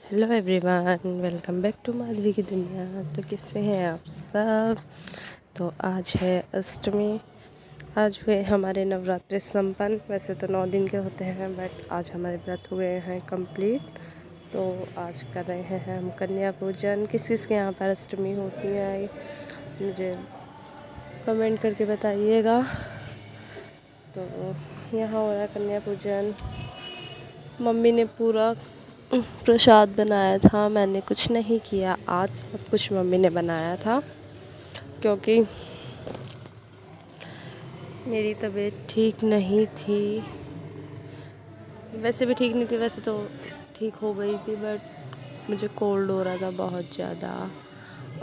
Hello everyone, welcome back to Madhavi की दुनिया। तो कैसे हैं आप सब। तो आज है अष्टमी। आज हुए हमारे नवरात्रि संपन्न। वैसे तो 9 दिन के होते हैं, बट आज हमारे व्रत हुए हैं कंप्लीट। तो आज कर रहे हैं हम कन्या पूजन। किस किस के यहाँ पर अष्टमी होती है मुझे कमेंट करके बताइएगा। तो यहाँ हो रहा है कन्या पूजन। मम्मी ने पूरा प्रसाद बनाया था, मैंने कुछ नहीं किया। आज सब कुछ मम्मी ने बनाया था क्योंकि मेरी तबीयत ठीक नहीं थी। वैसे भी ठीक नहीं थी, वैसे तो ठीक हो गई थी, बट मुझे कोल्ड हो रहा था बहुत ज़्यादा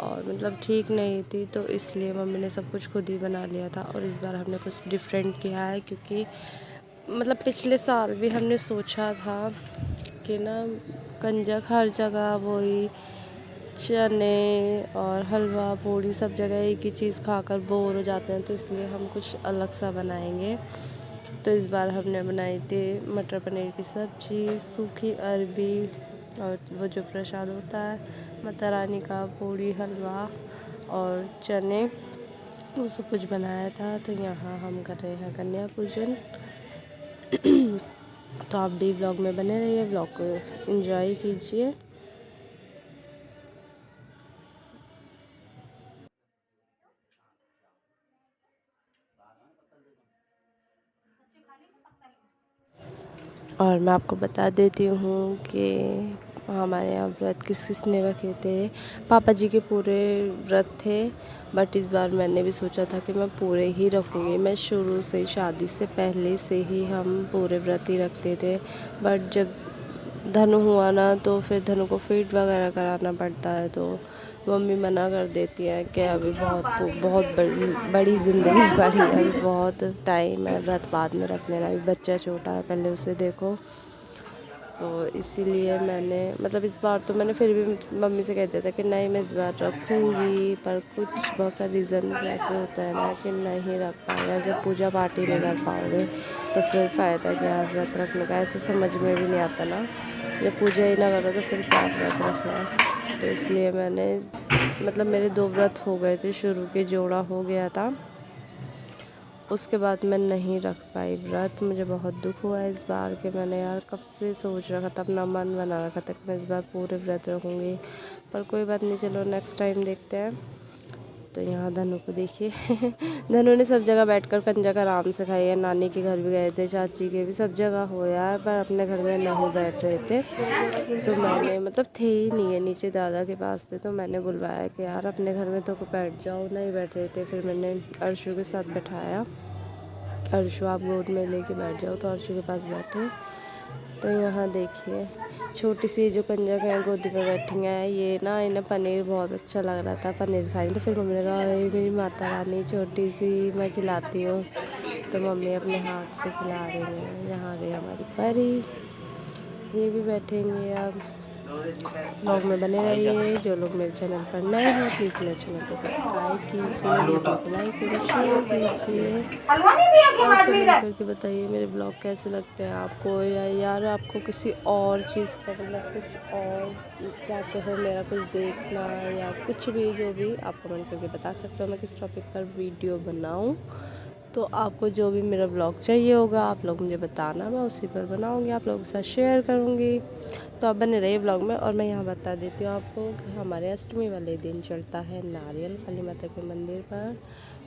और मतलब ठीक नहीं थी। तो इसलिए मम्मी ने सब कुछ खुद ही बना लिया था। और इस बार हमने कुछ डिफरेंट किया है क्योंकि मतलब पिछले साल भी हमने सोचा था कि ना कंजक हर जगह वही चने और हलवा पूड़ी सब जगह एक ही चीज़ खाकर बोर हो जाते हैं, तो इसलिए हम कुछ अलग सा बनाएंगे। तो इस बार हमने बनाई थी मटर पनीर की सब्ज़ी, सूखी अरबी और वो जो प्रसाद होता है माता रानी का, पूड़ी हलवा और चने, वो सब कुछ बनाया था। तो यहाँ हम कर रहे हैं कन्या पूजन। तो आप भी ब्लॉग में बने रहिए, ब्लॉग को एंजॉय कीजिए। और मैं आपको बता देती हूँ कि हमारे यहाँ व्रत किस किस ने रखे थे। पापा जी के पूरे व्रत थे, बट इस बार मैंने भी सोचा था कि मैं पूरे ही रखूँगी। मैं शुरू से शादी से पहले से ही हम पूरे व्रत ही रखते थे, बट जब धनु हुआ ना तो फिर धनु को फीड वगैरह कराना पड़ता है। तो मम्मी मना कर देती है कि अभी बहुत बड़ी ज़िंदगी पड़ी है, अभी बहुत टाइम है, व्रत बाद में रख लेना, अभी बच्चा छोटा है, पहले उसे देखो। तो इसीलिए मैंने मतलब इस बार तो मैंने फिर भी मम्मी से कह दिया था कि नहीं मैं इस बार रखूँगी, पर कुछ बहुत सारे रीज़न्स ऐसे होते हैं ना कि नहीं रख पाएगा। जब पूजा पाठ ही नहीं कर पाओगे तो फिर फ़ायदा क्या है व्रत रखने का। ऐसे समझ में भी नहीं आता ना, जब पूजा ही ना करो तो फिर क्या व्रत रखना है। तो इसलिए मैंने मतलब मेरे 2 व्रत हो गए थे, शुरू के जोड़ा हो गया था, उसके बाद मैं नहीं रख पाई व्रत। मुझे बहुत दुख हुआ इस बार कि मैंने यार कब से सोच रखा था, अपना मन बना रखा था कि मैं इस बार पूरे व्रत रखूँगी। पर कोई बात नहीं, चलो नेक्स्ट टाइम देखते हैं। तो यहाँ धनु को देखिए धनु ने सब जगह बैठकर कंजक आराम से खाई है। नानी के घर भी गए थे, चाची के भी, सब जगह होया है, पर अपने घर में नहीं बैठ रहे थे। तो मैंने मतलब थे ही नहीं है, नीचे दादा के पास थे, तो मैंने बुलवाया कि यार अपने घर में तो बैठ जाओ, नहीं बैठ रहे थे। फिर मैंने अर्शु के साथ बैठाया, अर्शु आप गोद में लेके बैठ जाओ, तो अर्शु के पास बैठे। तो यहाँ देखिए छोटी सी जो कंजक है गोदी में बैठी हैं, ये ना इन्हें पनीर बहुत अच्छा लग रहा था, पनीर खाई। तो फिर मम्मी ने कहा ये मेरी माता रानी छोटी सी, मैं खिलाती हूँ। तो मम्मी अपने हाथ से खिला रही हैं। यहाँ आ गई हमारी परी, ये भी बैठेंगे अब। ब्लॉग में बने रहिए। जो लोग मेरे चैनल पर नए हैं प्लीज़ मेरे चैनल को सब्सक्राइब कीजिए, वीडियो को लाइक एंड शेयर कीजिए और कमेंट करके बताइए मेरे ब्लॉग कैसे लगते हैं आपको, या यार आपको किसी और चीज़ का मतलब कुछ और चाहते हो मेरा कुछ देखना, या कुछ भी जो भी आप कमेंट करके बता सकते हो मैं किस टॉपिक पर वीडियो बनाऊँ। तो आपको जो भी मेरा ब्लॉग चाहिए होगा आप लोग मुझे बताना, मैं उसी पर बनाऊँगी, आप लोगों के साथ शेयर करूँगी। तो आप बने रहिए ब्लॉग में। और मैं यहाँ बता देती हूँ आपको कि हमारे अष्टमी वाले दिन चढ़ता है नारियल काली माता के मंदिर पर।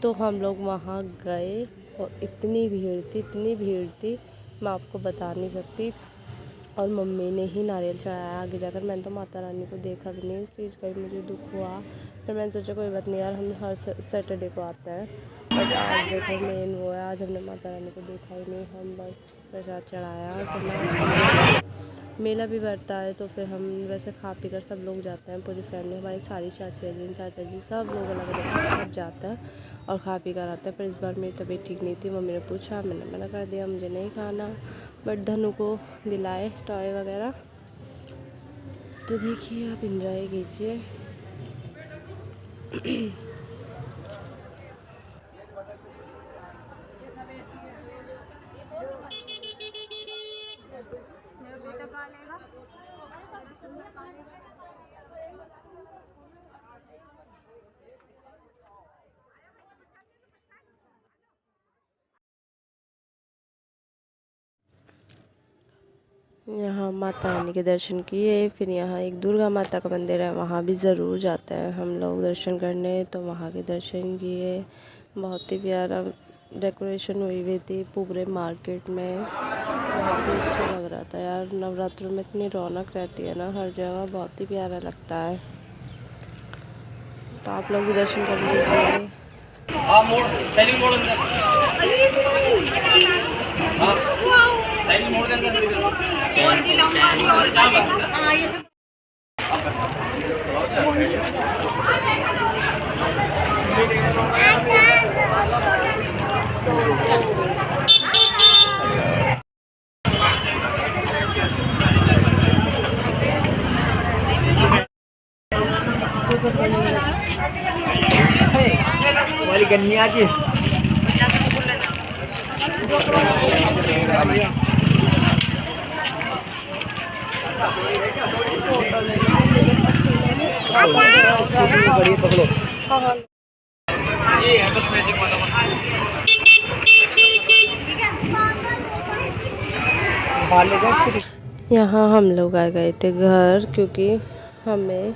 तो हम लोग वहाँ गए और इतनी भीड़ थी मैं आपको बता नहीं सकती। और मम्मी ने ही नारियल चढ़ाया आगे जाकर, मैंने तो माता रानी को देखा भी नहीं, इस चीज़ का भी मुझे दुख हुआ। फिर मैंने सोचा कोई बात नहीं यार, हम हर सैटरडे को आते हैं, बट आज देखो मेन वो है, आज हमने माता रानी को देखा ही नहीं, हम बस प्रसाद चढ़ाया। फिर मेला भी बढ़ता है तो फिर हम वैसे खा पी कर सब लोग जाते हैं, पूरी फैमिली, हमारी सारी चाचा जी सब लोग अलग अलग सब जाते हैं और खा पी कर आते हैं। पर इस बार मेरी तबीयत ठीक नहीं थी, मम्मी ने पूछा, मैंने मना कर दिया, मुझे नहीं खाना, बट धनु को दिलाए टॉय वगैरह। तो देखिए आप इंजॉय कीजिए। यहाँ माता रानी के दर्शन किए। फिर यहाँ एक दुर्गा माता का मंदिर है, वहाँ भी ज़रूर जाते हैं हम लोग दर्शन करने, तो वहाँ के दर्शन किए। बहुत ही प्यारा डेकोरेशन हुई हुई थी पूरे मार्केट में, बहुत ही अच्छा लग रहा था यार। नवरात्रों में इतनी रौनक रहती है ना हर जगह, बहुत ही प्यारा लगता है। तो आप लोग भी दर्शन कर लीजिए। वाली कन्या जी बढ़िया पकड़ो। ये है बस मैजिक यहाँ हम लोग आ गए थे घर, क्योंकि हमें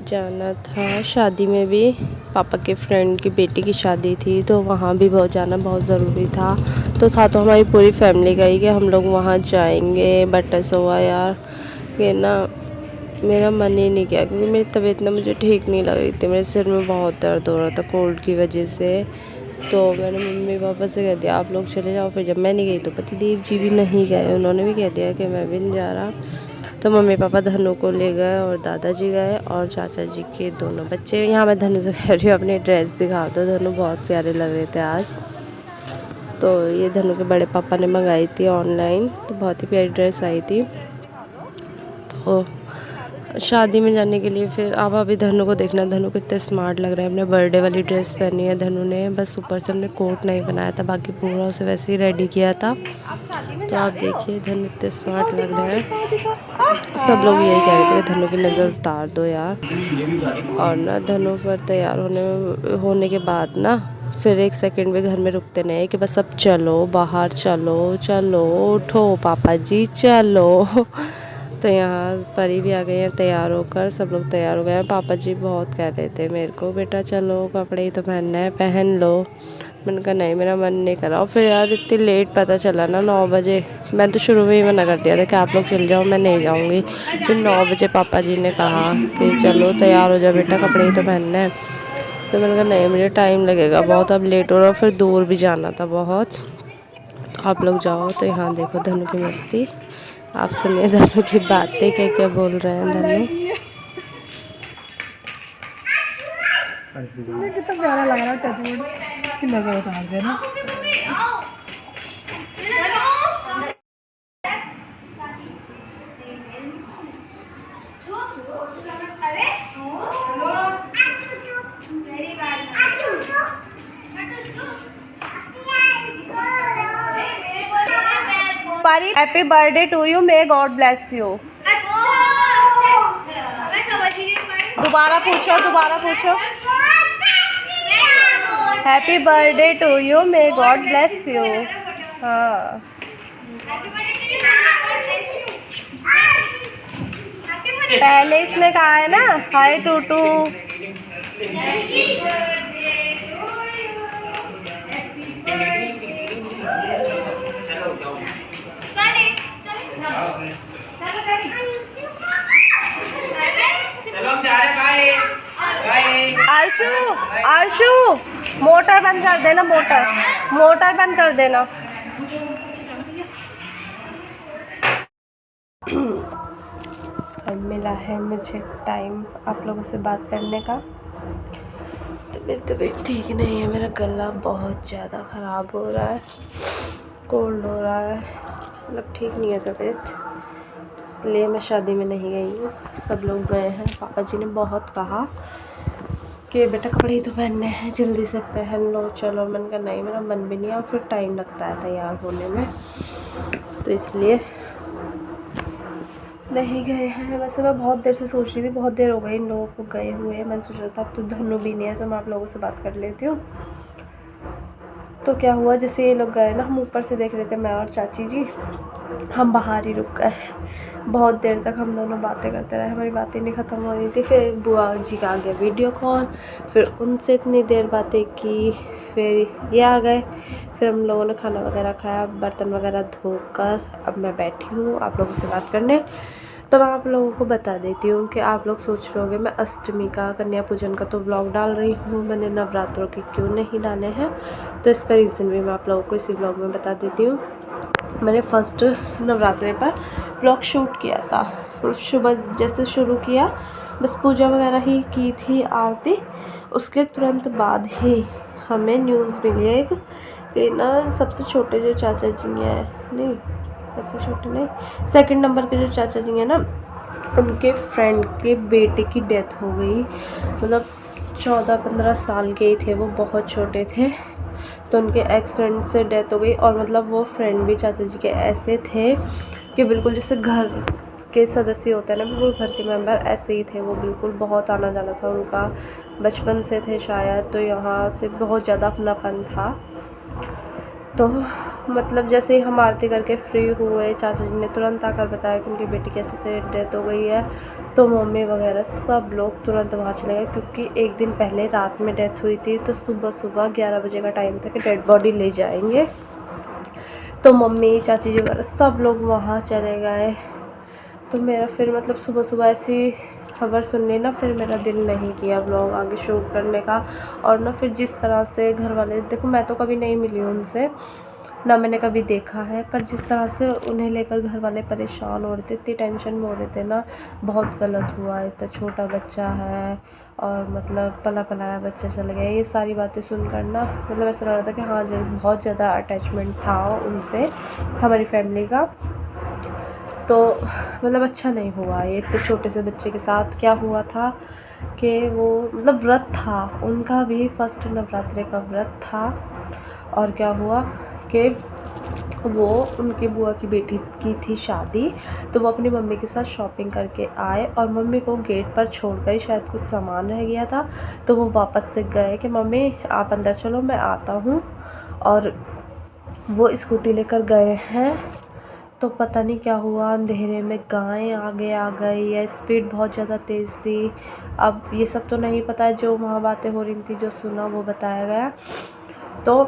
जाना था शादी में भी। पापा के फ्रेंड की बेटी की शादी थी, तो वहाँ भी बहुत जाना बहुत ज़रूरी था। तो हमारी पूरी फैमिली गई कि हम लोग वहाँ जाएंगे। बट ऐसा हुआ यार कि ना मेरा मन ही नहीं किया, क्योंकि मेरी तबीयत ना मुझे ठीक नहीं लग रही थी। मेरे सिर में बहुत दर्द हो रहा था कोल्ड की वजह से। तो मैंने मम्मी पापा से कह दिया आप लोग चले जाओ। फिर जब मैं नहीं गई तो पतिदेव जी भी नहीं गए, उन्होंने भी कह दिया कि मैं भी नहीं जा रहा। तो मम्मी पापा धनु को ले गए और दादाजी गए और चाचा जी के दोनों बच्चे। यहाँ मैं धनु से कह रही हूँ अपनी ड्रेस दिखा दो, धनु बहुत प्यारे लग रहे थे आज। तो ये धनु के बड़े पापा ने मंगाई थी ऑनलाइन, तो बहुत ही प्यारी ड्रेस आई थी। तो शादी में जाने के लिए फिर अब अभी धनु को देखना, धनु कितने स्मार्ट लग रहे हैं। अपने बर्थडे वाली ड्रेस पहनी है धनु ने, बस ऊपर से हमने कोट नहीं बनाया था, बाकी पूरा उसे वैसे ही रेडी किया था। तो आप देखिए धनु इतने स्मार्ट लग रहे हैं। सब लोग यही कह रहे थे कि धनु की नज़र उतार दो यार। और ना धनु पर तैयार होने के बाद ना फिर एक सेकंड भी घर में रुकते नहीं कि बस अब चलो बाहर, चलो चलो उठो पापा जी चलो। तो यहाँ परी भी आ गए हैं तैयार होकर, सब लोग तैयार हो गए हैं। पापा जी बहुत कह रहे थे मेरे को बेटा चलो कपड़े ही तो पहनना है, पहन लो। मैंने कहा नहीं मेरा मन नहीं करा। और फिर यार इतनी लेट पता चला ना 9 बजे। मैं तो शुरू में ही मना कर दिया था कि आप लोग चल जाओ मैं नहीं जाऊँगी। फिर 9 बजे पापा जी ने कहा कि चलो तैयार हो जाओ बेटा, कपड़े ही तो पहनना है। तो मैंने कहा नहीं मुझे टाइम लगेगा बहुत, अब लेट हो रहा, फिर दूर भी जाना था बहुत। तो आप लोग जाओ। तो यहाँ देखो धनु की मस्ती, आप सुनिए धनु की बातें क्या क्या बोल रहे हैं धनु। कितना प्यारा लग रहा है, टचवुड इसकी नजर उतार देना। Pari happy birthday to you, may God bless you. दोबारा पूछो happy birthday to you, may God bless you. हाँ पहले इसने कहा है ना हाय टूटू। आरशु आरशु मोटर बंद कर देना, मोटर बंद कर देना। अब मिला है मुझे टाइम आप लोगों से बात करने का। तो मेरी तबीयत ठीक नहीं है, मेरा गला बहुत ज़्यादा ख़राब हो रहा है, कोल्ड हो रहा है, मतलब ठीक नहीं है तबीयत, इसलिए मैं शादी में नहीं गई हूँ। सब लोग गए हैं। पापा जी ने बहुत कहा कि बेटा कपड़े ही तो पहनने हैं, जल्दी से पहन लो चलो। मैंने कहा नहीं मेरा मन भी नहीं है और फिर टाइम लगता है तैयार होने में, तो इसलिए नहीं गए हैं। वैसे मैं बहुत देर से सोच रही थी, बहुत देर हो गई इन लोगों को गए हुए। मैंने सोचा था अब तो धनु भी नहीं है तो मैं आप लोगों से बात कर लेती हूँ। तो क्या हुआ, जैसे ये लोग गए ना, हम ऊपर से देख रहे थे, मैं और चाची जी, हम बाहर ही रुक गए। बहुत देर तक हम दोनों बातें करते रहे, हमारी बातें नहीं ख़त्म हो रही थी। फिर बुआ जी का आ गया वीडियो कॉल, फिर उनसे इतनी देर बातें की, फिर ये आ गए, फिर हम लोगों ने खाना वगैरह खाया, बर्तन वगैरह धोकर अब मैं बैठी हूँ आप लोगों से बात करने। तो मैं आप लोगों को बता देती हूँ कि आप लोग सोच रहे होंगे मैं अष्टमी का, कन्या पूजन का तो व्लॉग डाल रही हूँ, मैंने नवरात्रों के क्यों नहीं डाले हैं। तो इसका रीज़न भी मैं आप लोगों को इसी व्लॉग में बता देती हूँ। मैंने फर्स्ट नवरात्रि पर व्लॉग शूट किया था, सुबह जैसे शुरू किया, बस पूजा वगैरह ही की थी, आरती, उसके तुरंत बाद ही हमें न्यूज़ मिली एक कि ना सबसे छोटे जो चाचा जी हैं, नहीं सबसे छोटे नहीं, सेकंड नंबर के जो चाचा जी हैं ना, उनके फ्रेंड के बेटे की डेथ हो गई। मतलब 14-15 साल के ही थे वो, बहुत छोटे थे। तो उनके एक्सीडेंट से डेथ हो गई। और मतलब वो फ्रेंड भी चाचा जी के ऐसे थे कि बिल्कुल जैसे घर के सदस्य होते हैं ना, बिल्कुल घर के मेंबर, ऐसे ही थे वो, बिल्कुल बहुत आना जाना था उनका, बचपन से थे शायद, तो यहाँ से बहुत ज़्यादा अपनापन था। तो मतलब जैसे ही हम आरती करके फ्री हुए, चाचा जी ने तुरंत आकर बताया कि उनकी बेटी कैसे से डेथ हो गई है। तो मम्मी वगैरह सब लोग तुरंत वहाँ चले गए, क्योंकि एक दिन पहले रात में डेथ हुई थी, तो सुबह सुबह 11 बजे का टाइम था कि डेड बॉडी ले जाएंगे। तो मम्मी, चाची जी वगैरह सब लोग वहाँ चले गए। तो मेरा फिर मतलब सुबह सुबह ऐसी खबर सुनने ना, फिर मेरा दिल नहीं किया व्लॉग आगे शूट करने का। और ना फिर जिस तरह से घर वाले, देखो मैं तो कभी नहीं मिली उनसे, ना मैंने कभी देखा है, पर जिस तरह से उन्हें लेकर घर वाले परेशान हो रहे थे, इतनी टेंशन में हो रहे थे ना, बहुत गलत हुआ। इतना छोटा बच्चा है और मतलब पला पलाया बच्चा चला गया, ये सारी बातें सुनकर ना मतलब ऐसा लग रहा था कि हाँ बहुत ज़्यादा अटैचमेंट था उनसे, हमारी फैमिली का। तो मतलब अच्छा नहीं हुआ ये इतने छोटे से बच्चे के साथ। क्या हुआ था कि वो मतलब व्रत था उनका भी, फर्स्ट नवरात्रि का व्रत था। और क्या हुआ कि वो उनकी बुआ की बेटी की थी शादी, तो वो अपनी मम्मी के साथ शॉपिंग करके आए और मम्मी को गेट पर छोड़कर ही, शायद कुछ सामान रह गया था, तो वो वापस से गए कि मम्मी आप अंदर चलो मैं आता हूँ। और वो स्कूटी लेकर गए हैं, तो पता नहीं क्या हुआ, अंधेरे में गायें आगे आ गई या स्पीड बहुत ज़्यादा तेज़ थी। अब ये सब तो नहीं पता है, जो वहाँ बातें हो रही थी, जो सुना वो बताया गया। तो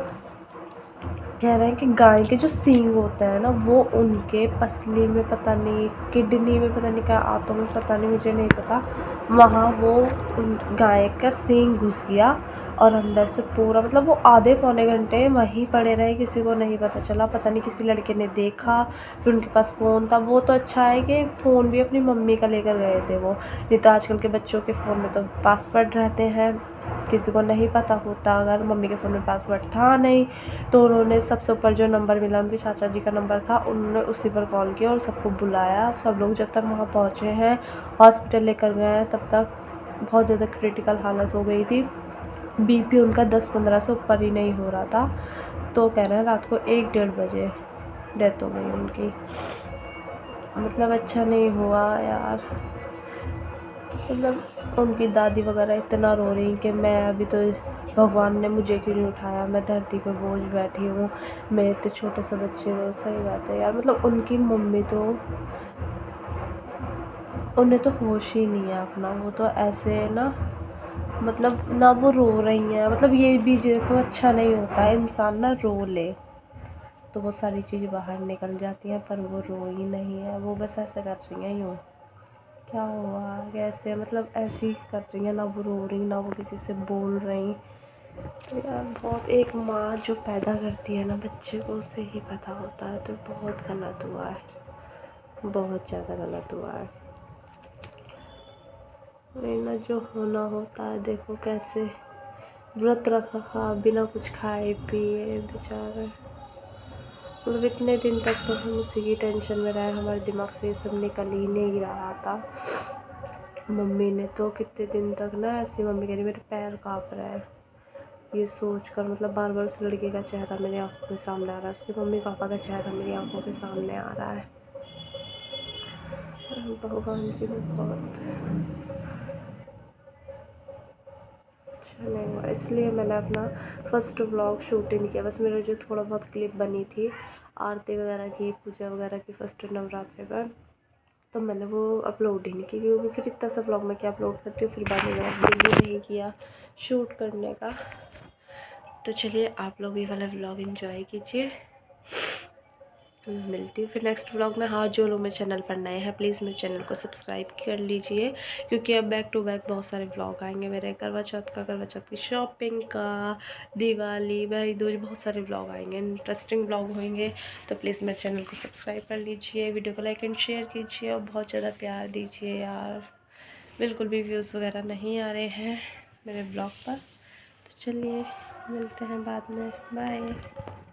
कह रहे हैं कि गाय के जो सींग होते हैं ना, वो उनके पसली में पता नहीं, किडनी में पता नहीं, क्या आंतों में पता नहीं, मुझे नहीं पता, वहाँ वो उन गाय का सींग घुस गया और अंदर से पूरा, मतलब वो आधे पौने घंटे वहीं पड़े रहे, किसी को नहीं पता चला। पता नहीं किसी लड़के ने देखा, फिर उनके पास फ़ोन था। वो तो अच्छा है कि फ़ोन भी अपनी मम्मी का लेकर गए थे वो, नहीं तो आजकल के बच्चों के फ़ोन में तो पासवर्ड रहते हैं, किसी को नहीं पता होता। अगर मम्मी के फ़ोन में पासवर्ड था नहीं, तो उन्होंने सबसे ऊपर जो नंबर मिला, उनके चाचा जी का नंबर था, उन्होंने उसी पर कॉल किया और सबको बुलाया। सब लोग जब तक वहाँ पहुँचे हैं, हॉस्पिटल लेकर गए हैं, तब तक बहुत ज़्यादा क्रिटिकल हालत हो गई थी। बीपी उनका 10-15 से ऊपर ही नहीं हो रहा था। तो कह रहे हैं रात को 1-1:30 बजे डेथ हो गई उनकी। मतलब अच्छा नहीं हुआ यार। मतलब उनकी दादी वगैरह इतना रो रही कि मैं अभी तो, भगवान ने मुझे क्यों नहीं उठाया, मैं धरती पे बोझ बैठी हूँ, मेरे इतने छोटे से बच्चे को। सही बात है यार, मतलब उनकी मम्मी तो, उन्हें तो होश ही नहीं है अपना, वो तो ऐसे ना, मतलब ना वो रो रही हैं, मतलब ये भी देखो अच्छा नहीं होता, इंसान ना रो ले तो वो सारी चीज़ बाहर निकल जाती हैं, पर वो रो ही नहीं है, वो बस ऐसे कर रही हैं यूँ, क्या हुआ कैसे, मतलब ऐसी कर रही हैं, ना वो रो रही ना वो किसी से बोल रही। तो यार बहुत, एक माँ जो पैदा करती है ना बच्चे को, उसे ही पता होता है। तो बहुत गलत हुआ है, बहुत ज़्यादा गलत हुआ है। वही ना, जो होना होता है। देखो कैसे व्रत रखा बिना कुछ खाए पिए बेचारे, मतलब इतने दिन तक तो हम उसी की टेंशन में रहे, हमारे दिमाग से ये सब निकल ही नहीं रहा था। मम्मी ने तो कितने दिन तक ना ऐसी, मम्मी कह रही मेरे पैर काँप रहे हैं ये सोच कर, मतलब बार बार उस लड़के का चेहरा मेरी आंखों के सामने आ रहा है, उसके मम्मी पापा का चेहरा मेरी आंखों के सामने आ रहा है। भगवान जी भी बहुत अच्छा नहीं हुआ, इसलिए मैंने अपना फर्स्ट व्लॉग शूट ही नहीं किया। बस मेरा जो थोड़ा बहुत क्लिप बनी थी आरती वगैरह की, पूजा वगैरह की फर्स्ट नवरात्रि पर, तो मैंने वो अपलोड ही नहीं की, क्योंकि फिर इतना सा व्लॉग मैं क्या अपलोड करती हूँ, फिर बाद में मैंने दिल ही नहीं किया शूट करने का। तो चलिए आप लोग ये वाला व्लॉग एंजॉय कीजिए। मिलती हूँ फिर नेक्स्ट व्लॉग में। हाँ, जो लोग मेरे चैनल पर नए हैं प्लीज़ मेरे चैनल को सब्सक्राइब कर लीजिए, क्योंकि अब बैक टू बैक बहुत सारे व्लॉग आएंगे मेरे। करवा चौथ का, करवा चौथ की शॉपिंग का, दिवाली, भाई दूज, बहुत सारे व्लॉग आएंगे, इंटरेस्टिंग व्लॉग होंगे। तो प्लीज़ मेरे चैनल को सब्सक्राइब कर लीजिए, वीडियो को लाइक एंड शेयर कीजिए और बहुत ज़्यादा प्यार दीजिए यार। बिल्कुल भी व्यूज़ वगैरह नहीं आ रहे हैं मेरे ब्लॉग पर। तो चलिए मिलते हैं बाद में, बाय।